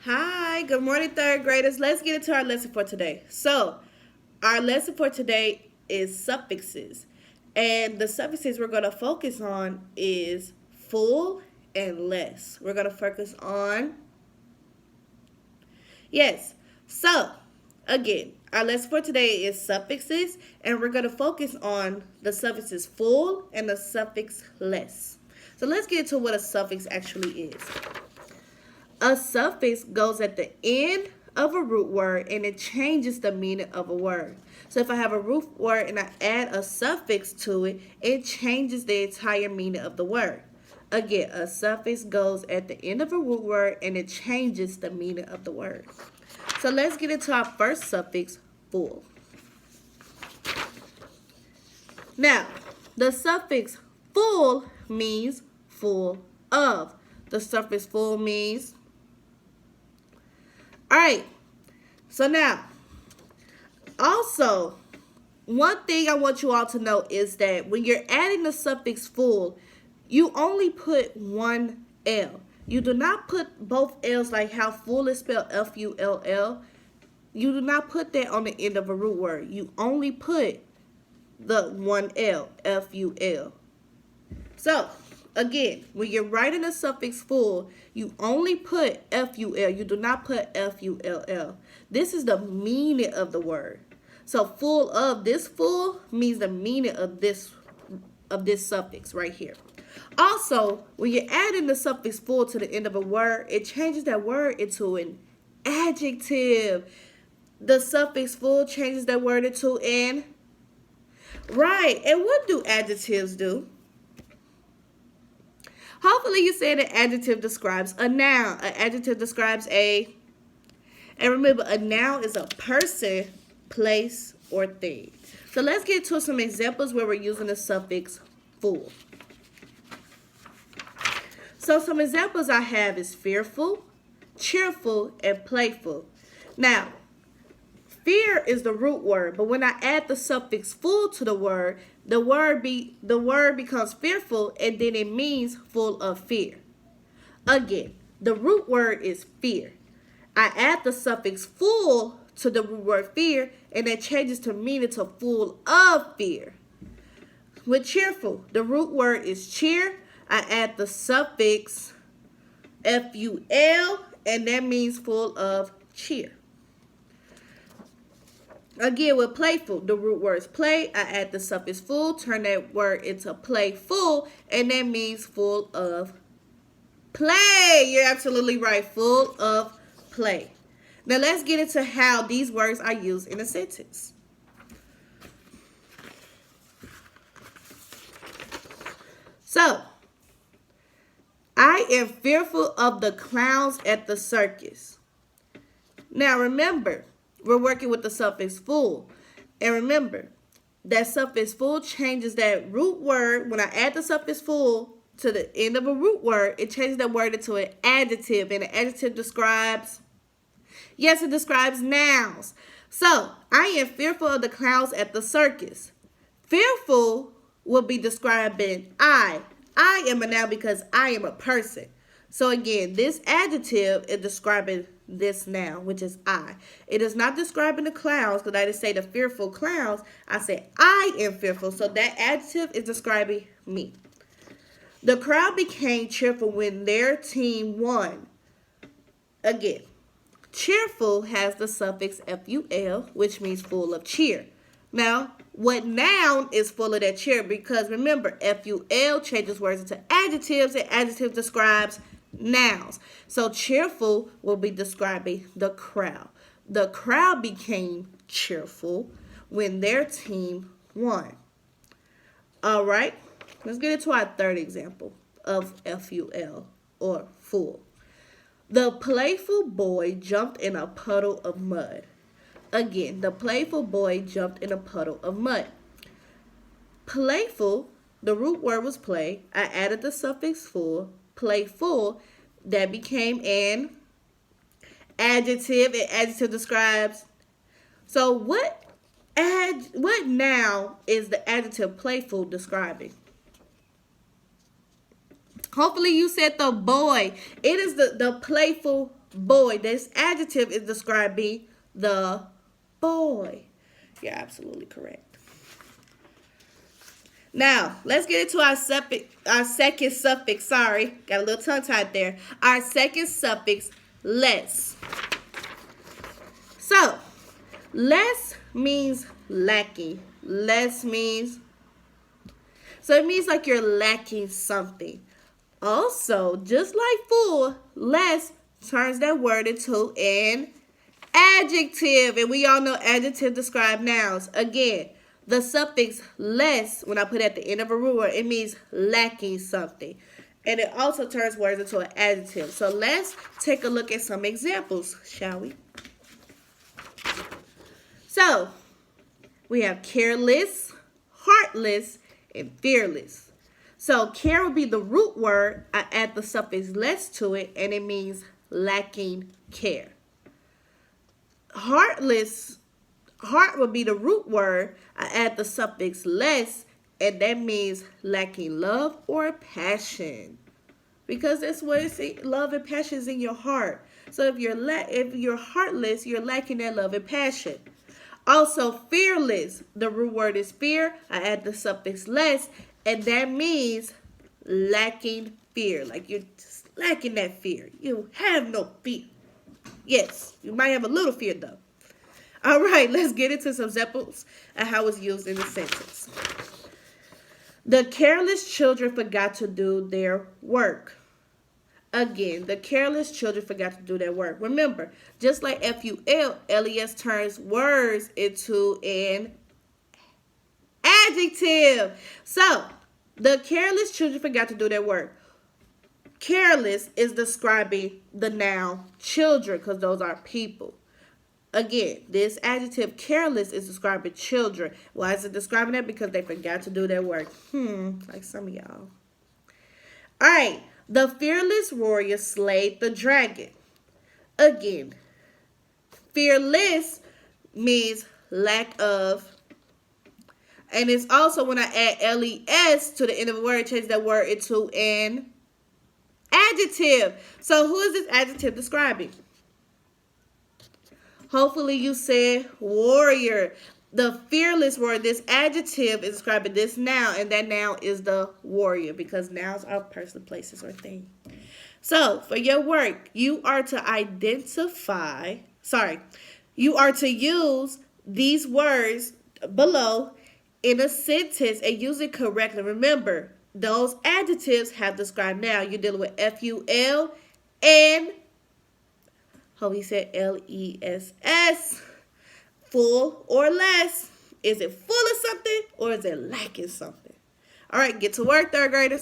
Hi, good morning, third graders. Let's get into our lesson for today. Our lesson for today is suffixes. And the suffixes we're going to focus on is full and less. We're going to focus on, yes. Again, our lesson for today is suffixes, and we're going to focus on the suffixes full and the suffix less. So, let's get into what a suffix actually is. A suffix goes at the end of a root word and it changes the meaning of a word. So if I have a root word and I add a suffix to it, it changes the entire meaning of the word. Again, a suffix goes at the end of a root word and it changes the meaning of the word. So let's get into our first suffix, full. Now, the suffix full means full of. The suffix full means. All right, so now, also, one thing I want you all to know is that when you're adding the suffix full, you only put one L. You do not put both L's like how full is spelled F-U-L-L. You do not put that on the end of a root word. You only put the one L, F-U-L. So, again, when you're writing a suffix full, you only put F-U-L. You do not put F-U-L-L. This is the meaning of the word. So full of, this full means the meaning of this suffix right here. Also, when you're adding the suffix full to the end of a word, it changes that word into an adjective. The suffix full changes that word into an, right, and what do adjectives do? Hopefully you said an adjective describes a noun. An adjective describes and remember, a noun is a person, place, or thing. So let's get to some examples where we're using the suffix full. So some examples I have is fearful, cheerful, and playful. Now, fear is the root word, but when I add the suffix full to the word becomes fearful, and then it means full of fear. Again, the root word is fear. I add the suffix full to the root word fear, and that changes to meaning to full of fear. With cheerful, the root word is cheer. I add the suffix F-U-L, and that means full of cheer. Again, with playful, the root word is play. I add the suffix full, turn that word into playful, and that means full of play. You're absolutely right, full of play. Now let's get into how these words are used in a sentence. So, I am fearful of the clowns at the circus. Now remember, we're working with the suffix full. And remember, that suffix full changes that root word. When I add the suffix full to the end of a root word, it changes that word into an adjective. And an adjective describes, yes, it describes nouns. So, I am fearful of the clowns at the circus. Fearful will be describing I. I am a noun because I am a person. So again, this adjective is describing this noun, which is I. It is not describing the clowns, because I didn't say the fearful clowns. I said I am fearful. So that adjective is describing me. The crowd became cheerful when their team won. Again, cheerful has the suffix F-U-L, which means full of cheer. Now, what noun is full of that cheer? Because remember, F-U-L changes words into adjectives, and adjective describes nouns. So cheerful will be describing the crowd. The crowd became cheerful when their team won. All right, let's get into our third example of F-U-L, or full. The playful boy jumped in a puddle of mud. Again, the playful boy jumped in a puddle of mud. Playful, the root word was play. I added the suffix full, playful, that became an adjective. An adjective describes. So what noun is the adjective playful describing? Hopefully you said the boy. It is the playful boy. This adjective is describing the boy. You're absolutely correct. Now, let's get into our second suffix. Sorry, got a little tongue-tied there. Our second suffix, less. So, less means lacking. Less means, so it means like you're lacking something. Also, just like full, less turns that word into an adjective. And we all know adjective describe nouns. Again, the suffix less, when I put it at the end of a root word, it means lacking something. And it also turns words into an adjective. So let's take a look at some examples, shall we? So, we have careless, heartless, and fearless. So, care will be the root word. I add the suffix less to it, and it means lacking care. Heartless, heart would be the root word. I add the suffix less, and that means lacking love or passion. Because that's what it's, love and passion is in your heart. So if you're heartless, you're lacking that love and passion. Also, fearless, the root word is fear. I add the suffix less, and that means lacking fear. Like you're just lacking that fear. You have no fear. Yes, you might have a little fear though. All right, let's get into some examples of how it's used in the sentence. The careless children forgot to do their work. Again, the careless children forgot to do their work. Remember, just like FUL, LES turns words into an adjective. So, the careless children forgot to do their work. Careless is describing the noun children because those are people. Again, this adjective careless is describing children. Why is it describing that? Because they forgot to do their work. Like some of y'all. All right. The fearless warrior slayed the dragon. Again, fearless means lack of. And it's also when I add LES to the end of a word, change that word into an adjective. So who is this adjective describing? Hopefully you said warrior. The fearless word, this adjective is describing this noun, and that noun is the warrior because nouns are person, places, or things. So for your work, you are to use these words below in a sentence and use it correctly. Remember, those adjectives have described noun. You're dealing with FUL and hope he said LESS. Full or less. Is it full of something or is it lacking something? All right, get to work, third graders.